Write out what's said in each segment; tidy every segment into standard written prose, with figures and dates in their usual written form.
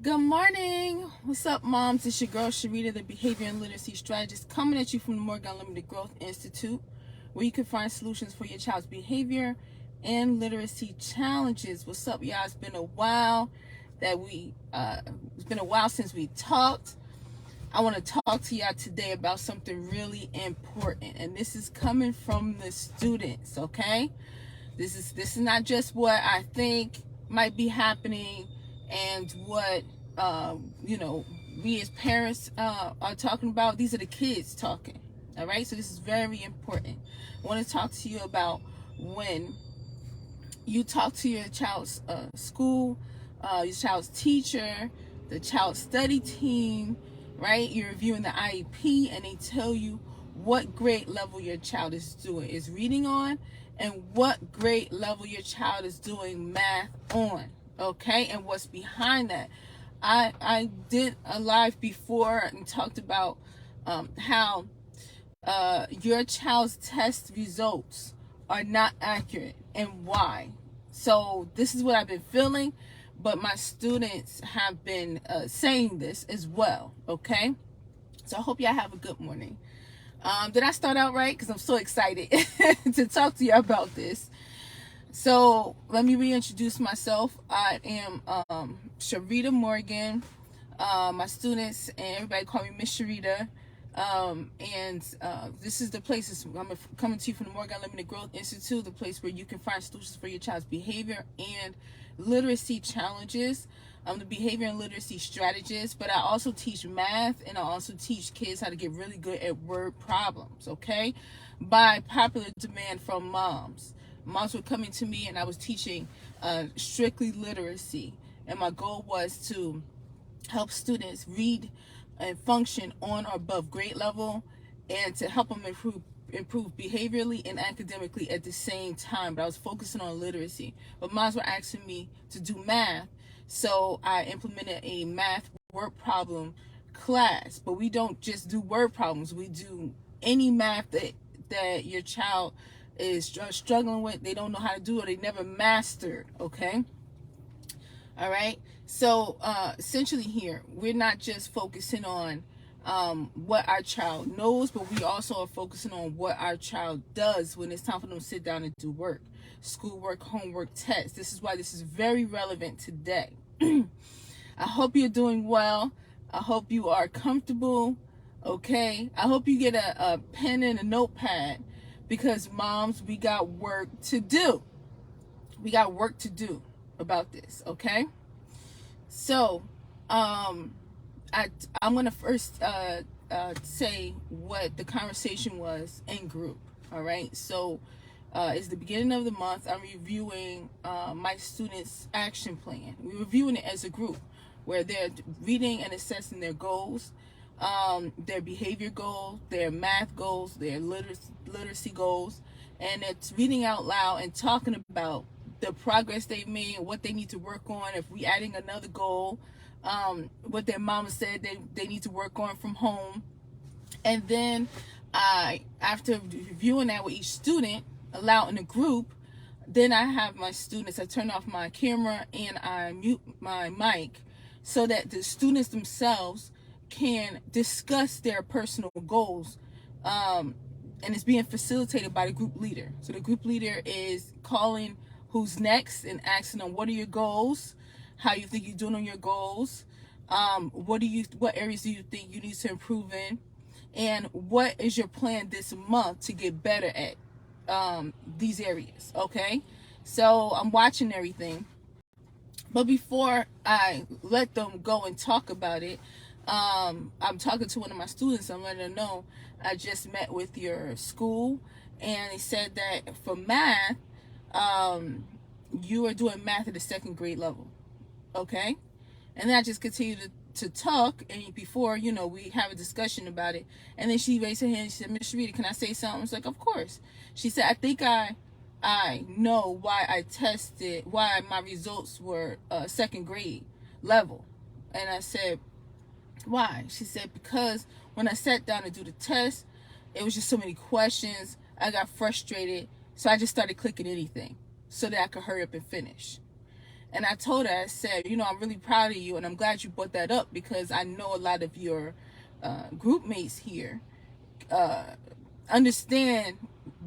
Good morning. What's up, moms? It's your girl, Sharita, the Behavior and Literacy Strategist, coming at you from the Morgan Unlimited Growth Institute, where you can find solutions for your child's behavior and literacy challenges. What's up, y'all? It's been a while since we talked. I want to talk to y'all today about something really important, and this is coming from the students, okay? This is not just what I think might be happening and what we as parents are talking about. These are the kids talking. All right, so this is very important. I want to talk to you about when you talk to your child's school, your child's teacher, the child's study team, right? You're reviewing the IEP and they tell you what grade level your child is reading on, and what grade level your child is doing math on, okay? And what's behind that. I did a live before and talked about how your child's test results are not accurate and why. So this is what I've been feeling, but my students have been saying this as well, okay? So I hope y'all have a good morning. Did I start out right? Because I'm so excited to talk to you about this. So let me reintroduce myself. I am Sharita Morgan. My students and everybody call me Miss Sharita. This is the place. I'm coming to you from the Morgan Unlimited Growth Institute, the place where you can find solutions for your child's behavior and literacy challenges. I'm the behavior and literacy strategist, but I also teach math, and I also teach kids how to get really good at word problems, okay? By popular demand from moms. Moms were coming to me, and I was teaching strictly literacy, and my goal was to help students read and function on or above grade level, and to help them improve behaviorally and academically at the same time. But I was focusing on literacy. But moms were asking me to do math, so I implemented a math word problem class. But we don't just do word problems. We do any math that your child is struggling with, they don't know how to do it, they never mastered, okay? All right, so essentially here, we're not just focusing on what our child knows, but we also are focusing on what our child does when it's time for them to sit down and do work, schoolwork, homework, tests. This is why this is very relevant today. I hope you're doing well. I hope you are comfortable, okay? I hope you get a pen and a notepad, because moms, we got work to do. We got work to do about this, okay? So, I'm gonna first say what the conversation was in group. All right. So, it's the beginning of the month. I'm reviewing my students' action plan. We're reviewing it as a group, where they're reading and assessing their goals, their behavior goals, their math goals, their literacy goals, and it's reading out loud and talking about the progress they made, what they need to work on, if we adding another goal, what their mama said they need to work on from home. And then after reviewing that with each student aloud in a group, then I have my students, I turn off my camera and I mute my mic so that the students themselves can discuss their personal goals, and it's being facilitated by the group leader. So the group leader is calling who's next and asking them, what are your goals, how you think you're doing on your goals, what areas do you think you need to improve in, and what is your plan this month to get better at these areas, okay? So I'm watching everything, but before I let them go and talk about it, I'm talking to one of my students. I'm letting them know I just met with your school, and they said that for math, you are doing math at the second grade level, okay? And then I just continue to talk, and before, we have a discussion about it, and then she raised her hand and she said, Miss Sharita, can I say something? I was like, of course. She said, I think I know why my results were second grade level. And I said, why? She said, because when I sat down to do the test, it was just so many questions. I got frustrated, so I just started clicking anything so that I could hurry up and finish. And I told her, I said, you know, I'm really proud of you, and I'm glad you brought that up, because I know a lot of your group mates here understand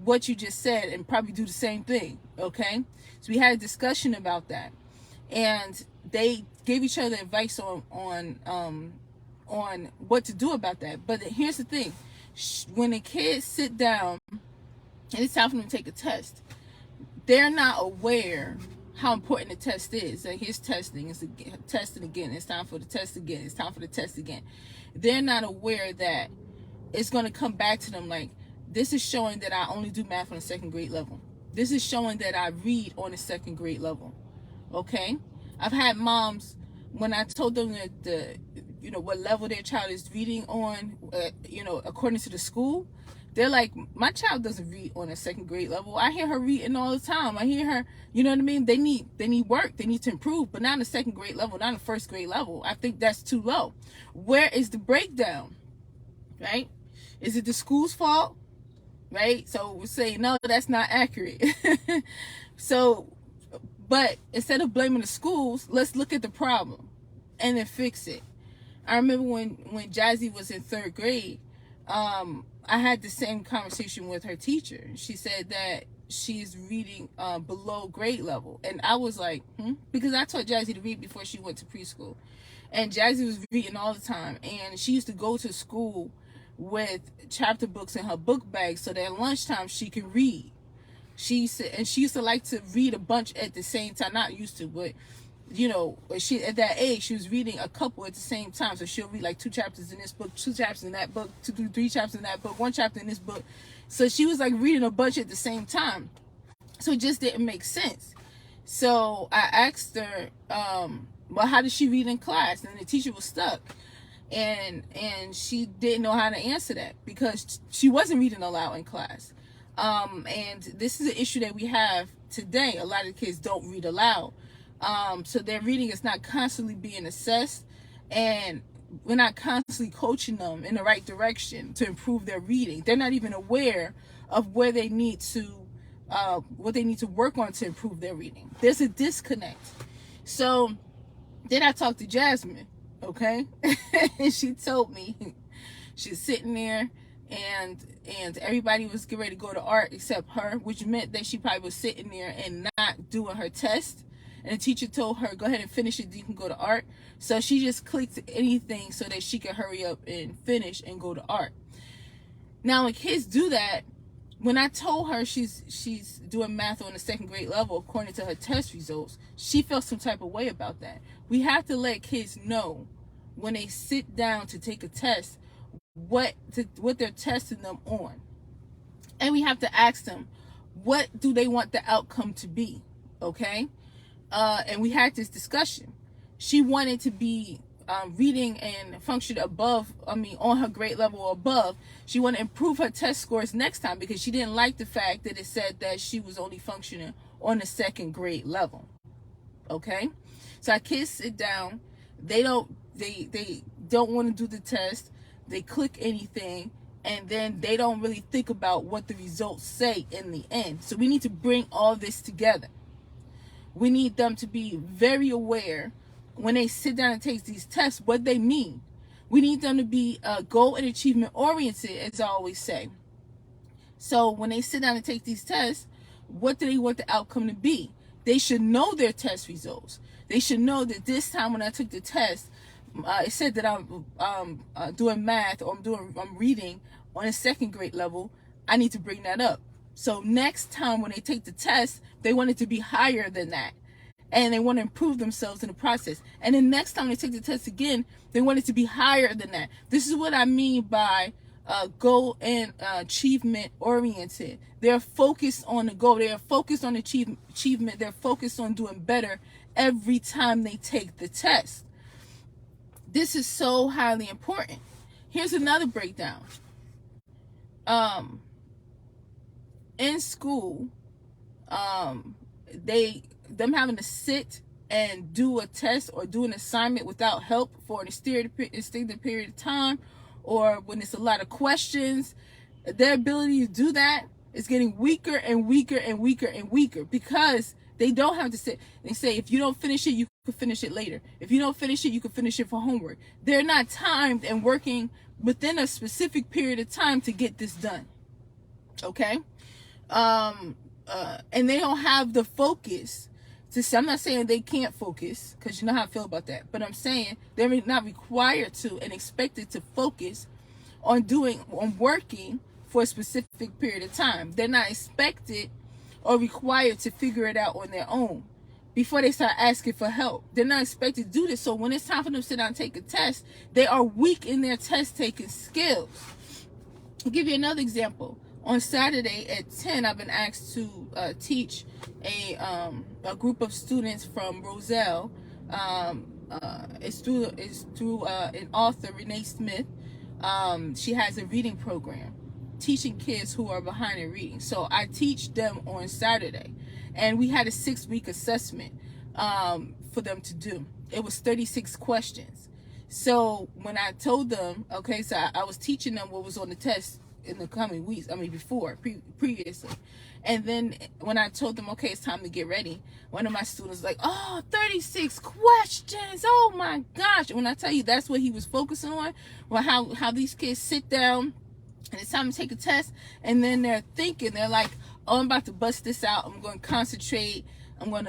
what you just said and probably do the same thing. Okay, so we had a discussion about that, and they gave each other advice on what to do about that. But here's the thing: when the kids sit down and it's time for them to take a test, they're not aware how important the test is. Like, here's testing, it's testing again, it's time for the test again, it's time for the test again. They're not aware that it's going to come back to them like, this is showing that I only do math on a second grade level. This is showing that I read on a second grade level. Okay? I've had moms, when I told them that you know, what level their child is reading on, you know, according to the school, they're like, my child doesn't read on a second grade level. I hear her reading all the time. I hear her, you know what I mean? They need work. They need to improve, but not on the second grade level, not on the first grade level. I think that's too low. Where is the breakdown? Right? Is it the school's fault? Right? So we're saying, no, that's not accurate. So, but instead of blaming the schools, let's look at the problem and then fix it. I remember when Jazzy was in third grade, I had the same conversation with her teacher. She said that she's reading below grade level. And I was like, because I taught Jazzy to read before she went to preschool. And Jazzy was reading all the time. And she used to go to school with chapter books in her book bag so that at lunchtime she could read. She used to like to read a bunch at the same time. Not used to, but you know, she at that age she was reading a couple at the same time. So she'll read like 2 chapters in this book, 2 chapters in that book, 3 chapters in that book, 1 chapter in this book. So she was like reading a bunch at the same time. So it just didn't make sense. So I asked her, well, how did she read in class? And the teacher was stuck. And she didn't know how to answer that because she wasn't reading aloud in class. And this is an issue that we have today. A lot of kids don't read aloud. So their reading is not constantly being assessed, and we're not constantly coaching them in the right direction to improve their reading. They're not even aware of where they need to, what they need to work on to improve their reading. There's a disconnect. So then I talked to Jasmine, okay? And she told me she's sitting there and everybody was getting ready to go to art except her, which meant that she probably was sitting there and not doing her test. And the teacher told her, go ahead and finish it, you can go to art. So she just clicked anything so that she could hurry up and finish and go to art. Now, when kids do that, when I told her she's doing math on the second grade level according to her test results, she felt some type of way about that. We have to let kids know when they sit down to take a test what they're testing them on. And we have to ask them, what do they want the outcome to be? Okay? And we had this discussion. She wanted to be reading and function above, on her grade level or above. She wanted to improve her test scores next time because she didn't like the fact that it said that she was only functioning on the second grade level. Okay? So our kids sit down, they don't want to do the test, they click anything, and then they don't really think about what the results say in the end. So we need to bring all this together. We need them to be very aware when they sit down and take these tests, what they mean. We need them to be goal and achievement oriented, as I always say. So when they sit down and take these tests, what do they want the outcome to be? They should know their test results. They should know that this time when I took the test, it said that I'm doing math or I'm reading on a second grade level. I need to bring that up. So next time when they take the test, they want it to be higher than that. And they want to improve themselves in the process. And then next time they take the test again, they want it to be higher than that. This is what I mean by goal and achievement oriented. They're focused on the goal. They're focused on achievement. They're focused on doing better every time they take the test. This is so highly important. Here's another breakdown. In school, them having to sit and do a test or do an assignment without help for an extended period of time, or when it's a lot of questions, their ability to do that is getting weaker and weaker and weaker and weaker because They don't have to sit. They say if you don't finish it, you can finish it later. If you don't finish it, you can finish it for homework. They're not timed and working within a specific period of time to get this done. Okay? And they don't have the focus to say, I'm not saying they can't focus, because you know how I feel about that, but I'm saying they're not required to and expected to focus on working for a specific period of time. They're not expected or required to figure it out on their own before they start asking for help. They're not expected to do this. So when it's time for them to sit down and take a test, they are weak in their test taking skills. I'll give you another example. On Saturday at 10, I've been asked to teach a group of students from Roselle. It's through an author, Renee Smith. She has a reading program teaching kids who are behind in reading. So I teach them on Saturday, and we had a 6-week assessment for them to do. It was 36 questions. So when I told them, okay, so I was teaching them what was on the test in the coming weeks, previously. And then when I told them, okay, it's time to get ready, one of my students was like, oh, 36 questions, oh my gosh. When I tell you that's what he was focusing on, well, how these kids sit down and it's time to take a test, and then they're thinking, they're like, oh, I'm about to bust this out, I'm going to concentrate, I'm going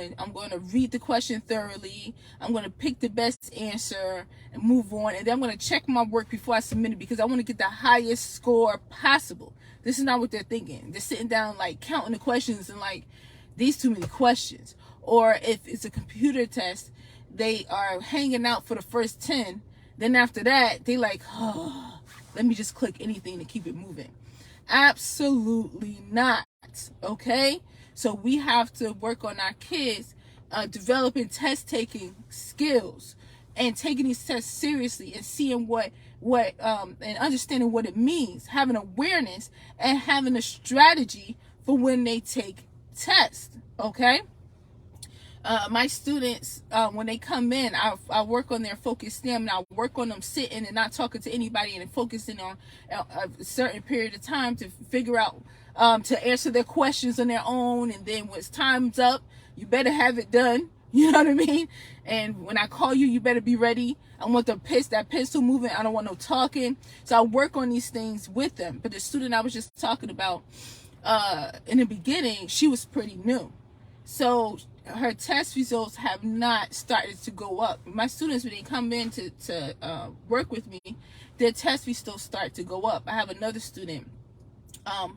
to read the question thoroughly, I'm going to pick the best answer and move on, and then I'm going to check my work before I submit it because I want to get the highest score possible. This is not what they're thinking. They're sitting down like counting the questions and like, these too many questions. Or if it's a computer test, they are hanging out for the first 10, then after that they like, oh, let me just click anything to keep it moving. Absolutely not. Okay? So we have to work on our kids developing test-taking skills and taking these tests seriously and seeing what and understanding what it means, having awareness and having a strategy for when they take tests. Okay? My students, when they come in, I work on their focus stamina. I work on them sitting and not talking to anybody and focusing on a certain period of time to figure out, to answer their questions on their own. And then when time's up, you better have it done. You know what I mean? And when I call you, you better be ready. I want that pencil moving. I don't want no talking. So I work on these things with them. But the student I was just talking about, in the beginning, she was pretty new. So her test results have not started to go up. My students, when they come in to work with me, their test results start to go up. I have another student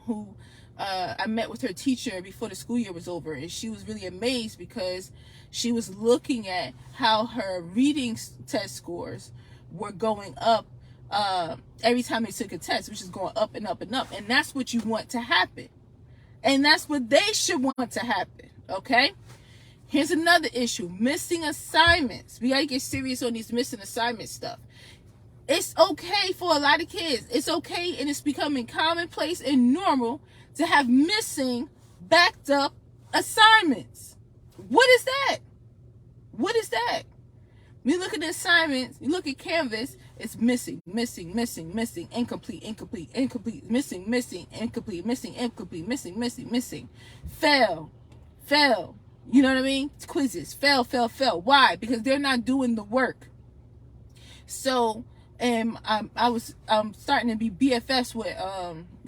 who I met with her teacher before the school year was over, and she was really amazed because she was looking at how her reading test scores were going up every time they took a test, which is going up and up and up. And that's what you want to happen. And that's what they should want to happen. Okay? Here's another issue. Missing assignments. We gotta get serious on these missing assignment stuff. It's okay for a lot of kids. It's okay, and it's becoming commonplace and normal to have missing, backed up assignments. What is that? What is that? When you look at the assignments, you look at Canvas, it's missing, missing, missing, missing, incomplete, incomplete, incomplete, missing, missing, incomplete, missing, incomplete, missing, missing, missing, fail, fail. You know what I mean? It's quizzes, fail, fail, fail. Why? Because they're not doing the work. So, I was starting to be BFFs with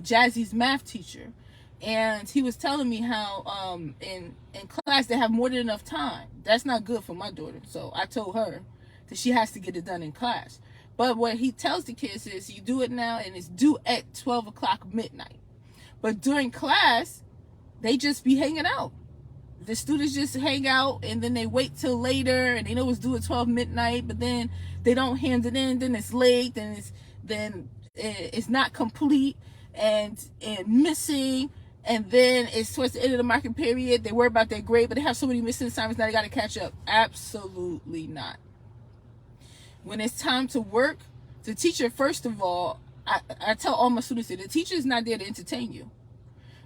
Jazzy's math teacher, and he was telling me how in class they have more than enough time. That's not good for my daughter. So I told her that she has to get it done in class. But what he tells the kids is you do it now and it's due at 12 o'clock midnight. But during class, they just be hanging out. The students just hang out and then they wait till later and they know it's due at 12 midnight, but then they don't hand it in, then it's late, then it's not complete and missing, and then it's towards the end of the marking period. They worry about their grade, but they have so many missing assignments now they got to catch up. Absolutely not. When it's time to work, the teacher, first of all, I tell all my students that the teacher is not there to entertain you.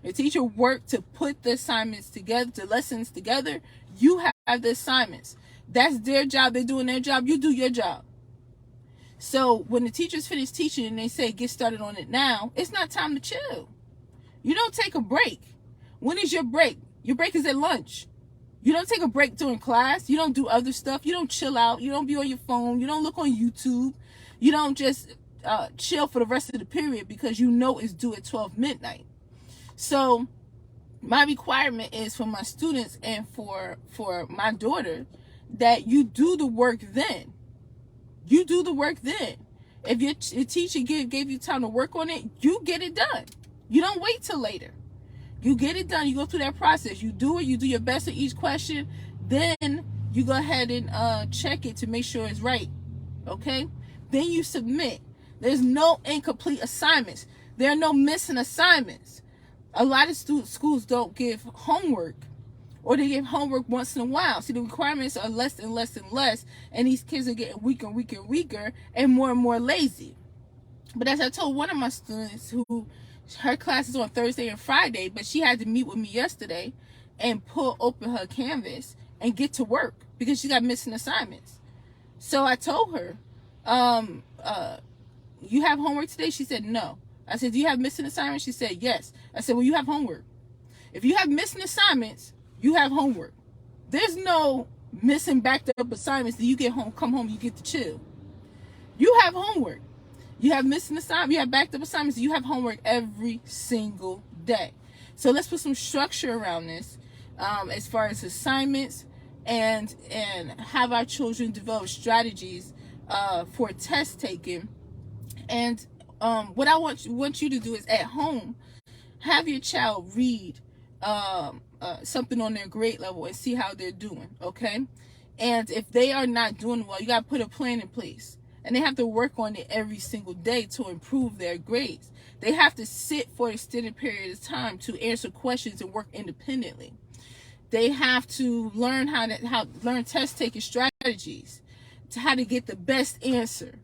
The teacher worked to put the assignments together, the lessons together. You have the assignments. That's their job. They're doing their job. You do your job. So when the teachers finish teaching and they say, get started on it now, it's not time to chill. You don't take a break. When is your break? Your break is at lunch. You don't take a break during class. You don't do other stuff. You don't chill out. You don't be on your phone. You don't look on YouTube. You don't just chill for the rest of the period because you know it's due at 12 midnight. So my requirement is for my students and for my daughter that you do the work then. You do the work then. If your teacher gave you time to work on it, you get it done. You don't wait till later. You get it done. You go through that process. You do it. You do your best at each question. Then you go ahead and check it to make sure it's right. Okay? Then you submit. There's no incomplete assignments. There are no missing assignments. A lot of schools don't give homework, or they give homework once in a while. See, the requirements are less and less and less, and these kids are getting weaker and weaker and weaker and more lazy. But as I told one of my students who her class is on Thursday and Friday, but she had to meet with me yesterday and pull open her Canvas and get to work because she got missing assignments. So I told her, you have homework today? She said, no. I said, do you have missing assignments? She said, yes. I said, well, you have homework. If you have missing assignments, you have homework. There's no missing backed up assignments that you get home, come home, you get to chill. You have homework. You have missing assignments, you have backed up assignments, you have homework every single day. So let's put some structure around this as far as assignments and have our children develop strategies for test taking. And what I want you to do is at home, have your child read something on their grade level and see how they're doing, okay? And if they are not doing well, you got to put a plan in place. And they have to work on it every single day to improve their grades. They have to sit for an extended period of time to answer questions and work independently. They have to learn learn test taking strategies to how to get the best answer.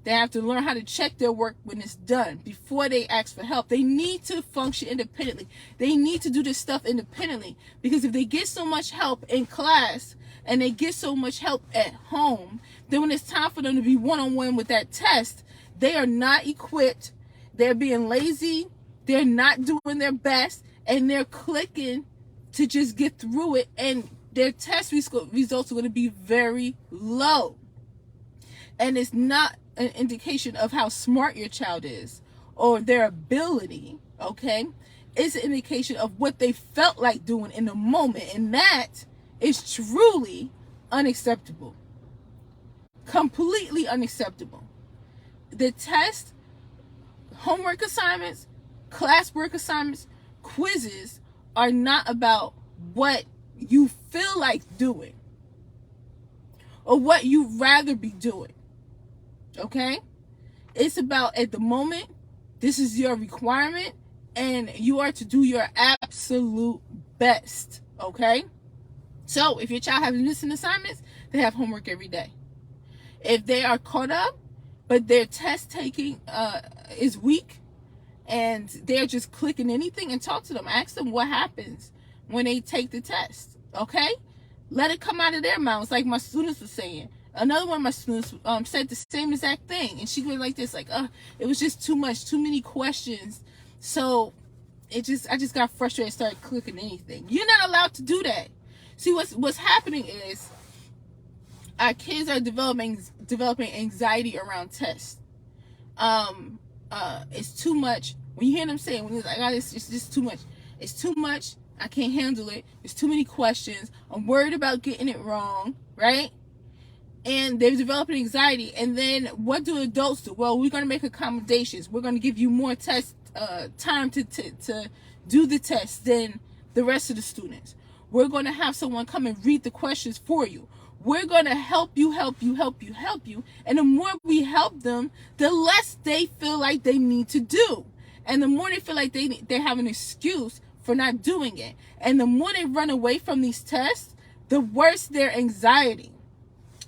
They have to learn how to check their work when it's done before they ask for help. They need to function independently. They need to do this stuff independently, because if they get so much help in class and they get so much help at home, then when it's time for them to be one-on-one with that test, they are not equipped. They're being lazy. They're not doing their best, and they're clicking to just get through it, and their test results are going to be very low. And it's not an indication of how smart your child is or their ability, okay? It's an indication of what they felt like doing in the moment, and that is truly unacceptable. Completely unacceptable. The test, homework assignments, classwork assignments, quizzes are not about what you feel like doing or what you'd rather be doing. Okay? It's about, at the moment, this is your requirement, and you are to do your absolute best. Okay? So, if your child has missing assignments, they have homework every day. If they are caught up, but their test taking is weak, and they're just clicking anything, and talk to them. Ask them what happens when they take the test. Okay? Let it come out of their mouths, like my students were saying. Another one of my students said the same exact thing, and she went like this, like, it was just too much, too many questions. So I just got frustrated and started clicking anything. You're not allowed to do that. See, what's happening is our kids are developing anxiety around tests. It's too much. When you hear them saying, when it's like, it's just too much. It's too much. I can't handle it. There's too many questions. I'm worried about getting it wrong, right? And they're developing anxiety. And then what do adults do? Well, we're going to make accommodations. We're going to give you more test time to do the test than the rest of the students. We're going to have someone come and read the questions for you. We're going to help you. And the more we help them, the less they feel like they need to do. And the more they feel like they have an excuse for not doing it. And the more they run away from these tests, the worse their anxiety.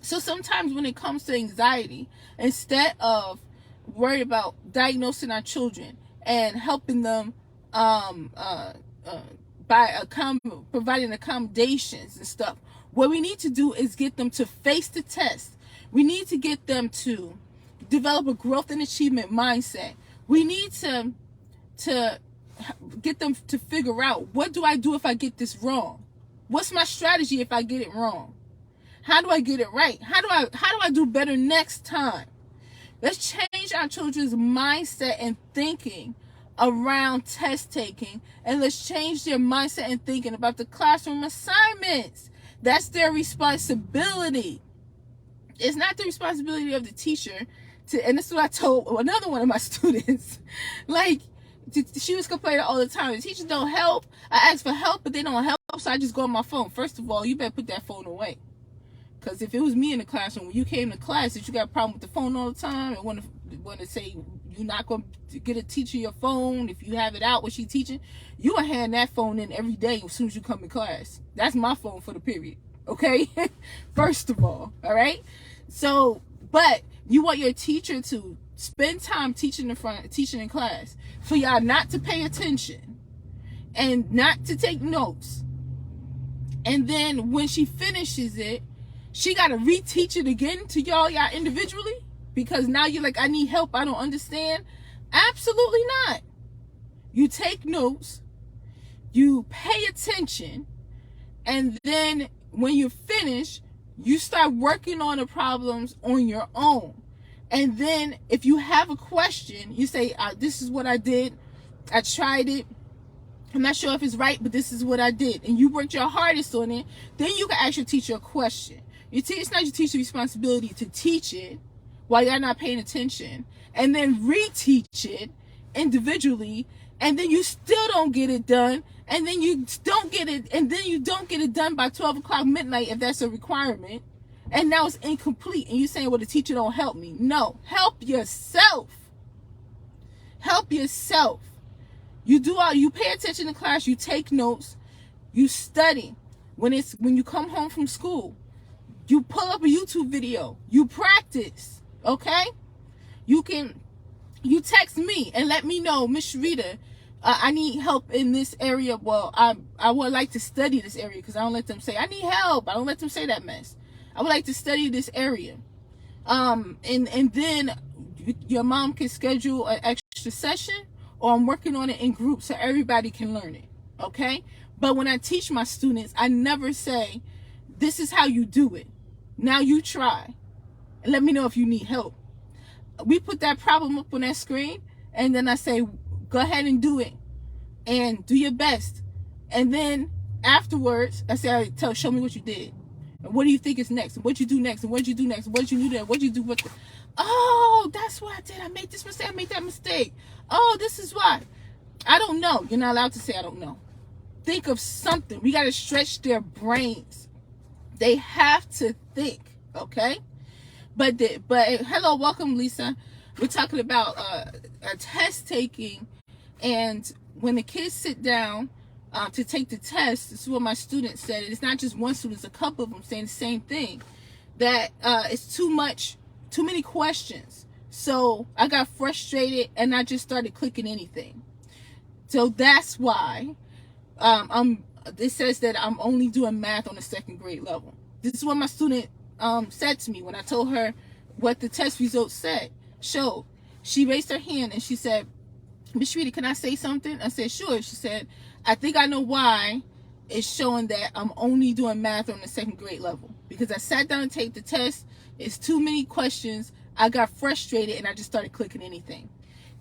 So sometimes when it comes to anxiety, instead of worried about diagnosing our children and helping them by providing accommodations and stuff, what we need to do is get them to face the test. We need to get them to develop a growth and achievement mindset. We need to get them to figure out, what do I do if I get this wrong? What's my strategy if I get it wrong? How do I get it right? How do I do better next time? Let's change our children's mindset and thinking around test taking, and let's change their mindset and thinking about the classroom assignments. That's their responsibility. It's not the responsibility of the teacher to, and this is what I told another one of my students. Like, she was complaining all the time. The teachers don't help. I ask for help, but they don't help, so I just go on my phone. First of all, you better put that phone away. Because if it was me in the classroom, when you came to class, that you got a problem with the phone all the time, and want to say you're not going to get a teacher your phone, if you have it out when she's teaching, you will hand that phone in every day as soon as you come to class. That's my phone for the period. Okay? First of all right? So, but you want your teacher to spend time teaching in class, for y'all not to pay attention and not to take notes. And then when she finishes it, she got to reteach it again to y'all individually, because now you're like, I need help, I don't understand. Absolutely not. You take notes, you pay attention, and then when you finish, you start working on the problems on your own. And then if you have a question, you say, this is what I did. I tried it. I'm not sure if it's right, but this is what I did. And you worked your hardest on it. Then you can ask your teacher a question. It's not your teacher's responsibility to teach it while you're not paying attention, and then reteach it individually, and then you still don't get it done, and then you don't get it done by 12 o'clock midnight if that's a requirement, and now it's incomplete, and you're saying, well, the teacher don't help me. No, help yourself. Help yourself. You pay attention to class, you take notes, you study. When you come home from school, you pull up a YouTube video, you practice, okay? You text me and let me know, Miss Sharita, I need help in this area. Well, I would like to study this area, because I don't let them say, I need help. I don't let them say that mess. I would like to study this area. And then your mom can schedule an extra session, or I'm working on it in groups so everybody can learn it, okay? But when I teach my students, I never say, this is how you do it. Now you try and let me know if you need help. We put that problem up on that screen, and then I say, go ahead and do it and do your best. And then afterwards, I say, show me what you did. And what do you think is next? And what you do next? And what you do next? And what you do there? What you do with oh, that's what I did. I made this mistake. I made that mistake. Oh, this is why. I don't know. You're not allowed to say I don't know. Think of something. We got to stretch their brains. They have to think, okay? But hello, welcome, Lisa. We're talking about a test taking, and when the kids sit down to take the test, this is what my students said. It's not just one student; it's a couple of them saying the same thing. That it's too many questions. So I got frustrated, and I just started clicking anything. So that's why it says that I'm only doing math on the second grade level. This is what my student said to me when I told her what the test results showed. She raised her hand and she said, Miss Sharita, can I say something? I said, sure. She said, I think I know why it's showing that I'm only doing math on the second grade level. Because I sat down and take the test. It's too many questions. I got frustrated and I just started clicking anything.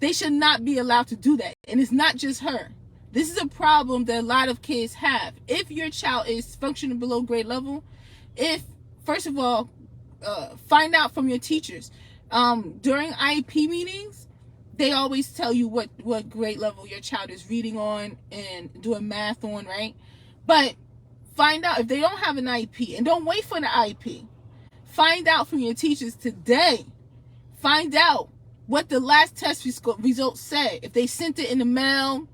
They should not be allowed to do that. And it's not just her. This is a problem that a lot of kids have. If your child is functioning below grade level, first of all, find out from your teachers. During IEP meetings, they always tell you what grade level your child is reading on and doing math on, right? But find out if they don't have an IEP, and don't wait for the IEP. Find out from your teachers today. Find out what the last test results said. If they sent it in the mail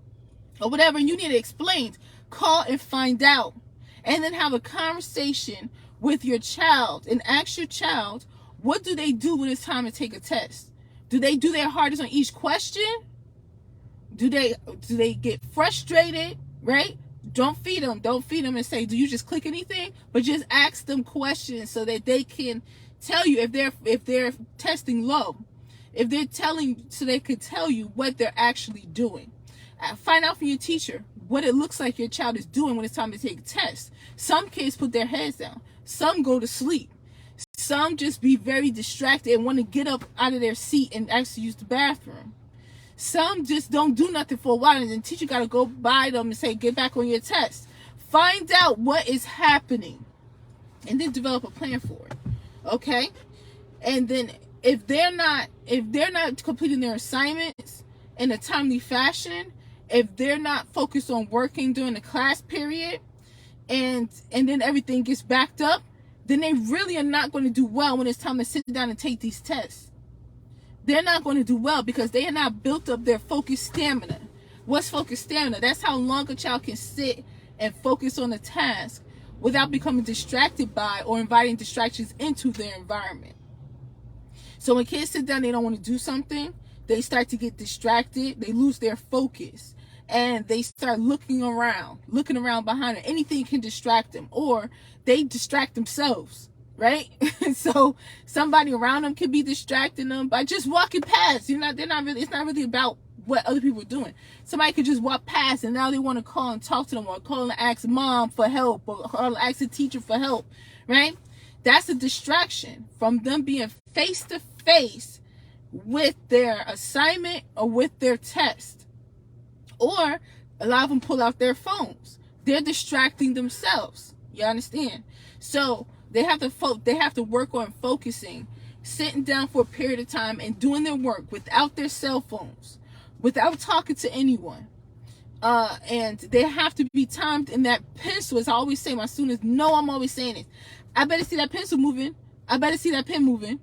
or whatever, and you need it explained, call and find out. And then have a conversation with your child and ask your child, what do they do when it's time to take a test? Do they do their hardest on each question? Do they get frustrated, right? Don't feed them and say, do you just click anything? But just ask them questions so that they can tell you if they're testing low. So they could tell you what they're actually doing. Find out from your teacher, what it looks like your child is doing when it's time to take a test. Some kids put their heads down. Some go to sleep. Some just be very distracted and want to get up out of their seat and actually use the bathroom. Some just don't do nothing for a while, and the teacher got to go by them and say, get back on your test. Find out what is happening and then develop a plan for it. Okay? And then if they're not completing their assignments in a timely fashion, if they're not focused on working during the class period, and then everything gets backed up, then they really are not going to do well when it's time to sit down and take these tests. They're not going to do well because they have not built up their focus stamina. What's focus stamina? That's how long a child can sit and focus on a task without becoming distracted by or inviting distractions into their environment. So when kids sit down, they don't want to do something, they start to get distracted, they lose their focus, and they start looking around behind them. Anything can distract them, or they distract themselves, right? So somebody around them could be distracting them by just walking past. It's not really about what other people are doing. Somebody could just walk past and now they want to call and talk to them, or call and ask mom for help, or ask the teacher for help, right? That's a distraction from them being face to face with their assignment or with their test. Or a lot of them pull out their phones. They're distracting themselves. You understand? So they have to work on focusing, sitting down for a period of time and doing their work without their cell phones, without talking to anyone. And they have to be timed in that pencil. As I always say, my students know I'm always saying it. I better see that pencil moving. I better see that pen moving.